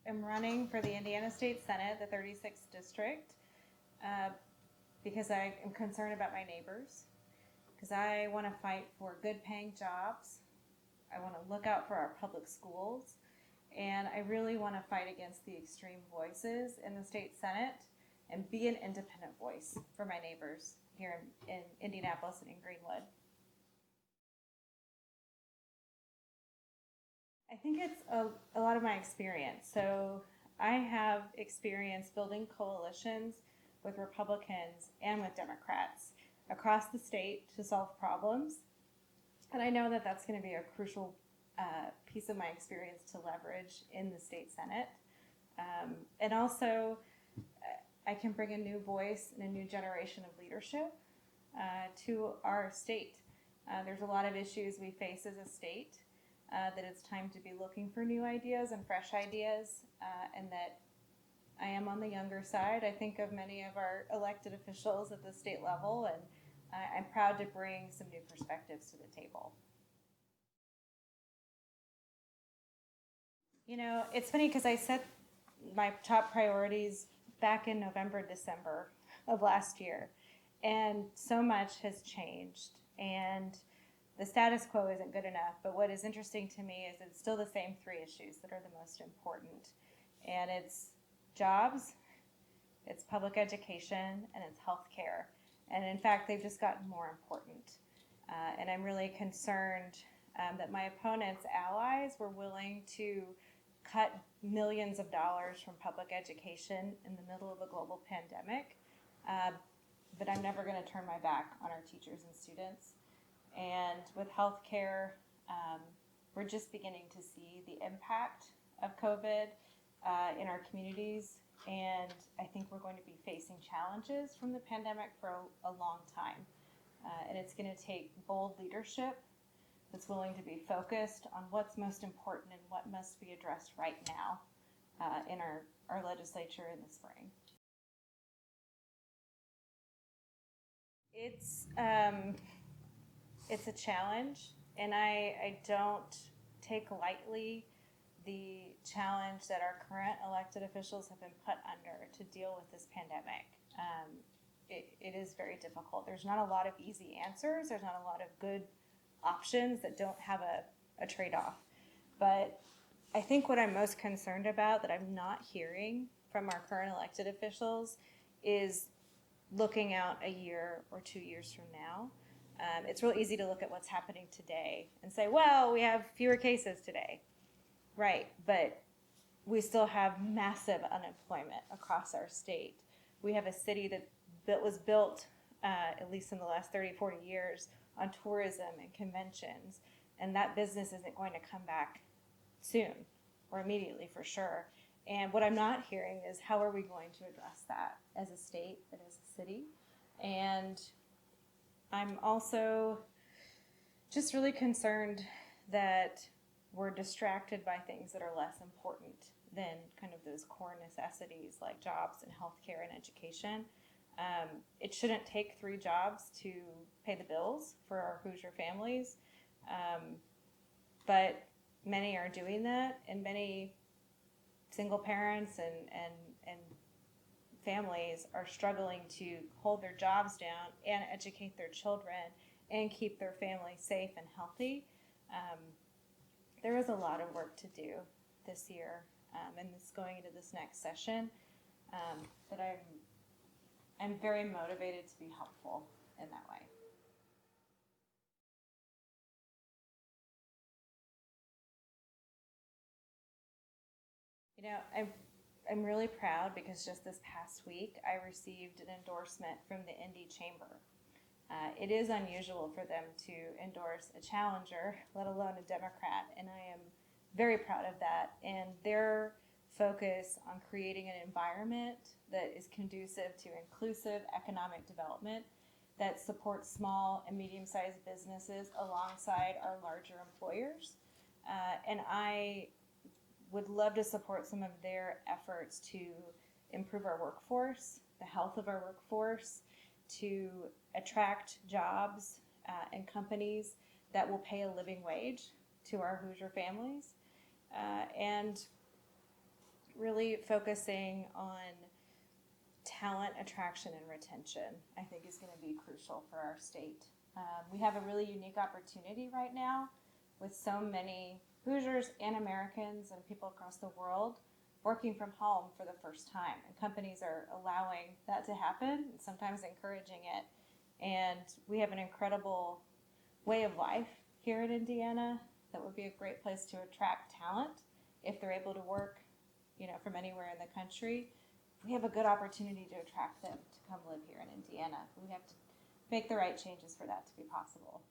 am running for the Indiana State Senate, the 36th district, because I am concerned about my neighbors, because I want to fight for good paying jobs. I want to look out for our public schools, and I really want to fight against the extreme voices in the state Senate and be an independent voice for my neighbors here in Indianapolis and in Greenwood. I think it's a lot of my experience. So I have experience building coalitions with Republicans and with Democrats across the state to solve problems. And I know that that's going to be a crucial piece of my experience to leverage in the state Senate. And also, I can bring a new voice and a new generation of leadership to our state. There's a lot of issues we face as a state that it's time to be looking for new ideas and fresh ideas, and that I am on the younger side, I think, of many of our elected officials at the state level, and I'm proud to bring some new perspectives to the table. You know, it's funny because I set my top priorities back in November, December of last year, and so much has changed, and the status quo isn't good enough. But what is interesting to me is it's still the same three issues that are the most important, and it's jobs, it's public education, and it's healthcare. And in fact, they've just gotten more important. And I'm really concerned that my opponent's allies were willing to cut millions of dollars from public education in the middle of a global pandemic. But I'm never going to turn my back on our teachers and students. And with healthcare, we're just beginning to see the impact of COVID in our communities. And I think we're going to be facing challenges from the pandemic for a long time. And it's going to take bold leadership that's willing to be focused on what's most important and what must be addressed right now in our legislature in the spring. It's a challenge, and I don't take lightly the challenge that our current elected officials have been put under to deal with this pandemic. It is very difficult. There's not a lot of easy answers. There's not a lot of good options that don't have a trade-off. But I think what I'm most concerned about that I'm not hearing from our current elected officials is looking out a year or 2 years from now. It's real easy to look at what's happening today and say, well, we have fewer cases today. Right, but we still have massive unemployment across our state. We have a city that was built, at least in the last 30, 40 years, on tourism and conventions, and that business isn't going to come back soon or immediately for sure. And what I'm not hearing is how are we going to address that as a state and as a city? And I'm also just really concerned that we're distracted by things that are less important than kind of those core necessities like jobs and healthcare and education. It shouldn't take 3 jobs to pay the bills for our Hoosier families, but many are doing that, and many single parents and families are struggling to hold their jobs down and educate their children and keep their families safe and healthy. There is a lot of work to do this year, and this going into this next session, but I'm very motivated to be helpful in that way. You know, I'm really proud because just this past week I received an endorsement from the Indy Chamber. It is unusual for them to endorse a challenger, let alone a Democrat, and I am very proud of that. And their focus on creating an environment that is conducive to inclusive economic development that supports small and medium-sized businesses alongside our larger employers. And I would love to support some of their efforts to improve our workforce, the health of our workforce, to attract jobs and companies that will pay a living wage to our Hoosier families. And really focusing on talent attraction and retention, I think, is going to be crucial for our state. We have a really unique opportunity right now with so many Hoosiers and Americans and people across the world working from home for the first time. And companies are allowing that to happen, and sometimes encouraging it. And we have an incredible way of life here in Indiana that would be a great place to attract talent if they're able to work, from anywhere in the country. We have a good opportunity to attract them to come live here in Indiana. We have to make the right changes for that to be possible.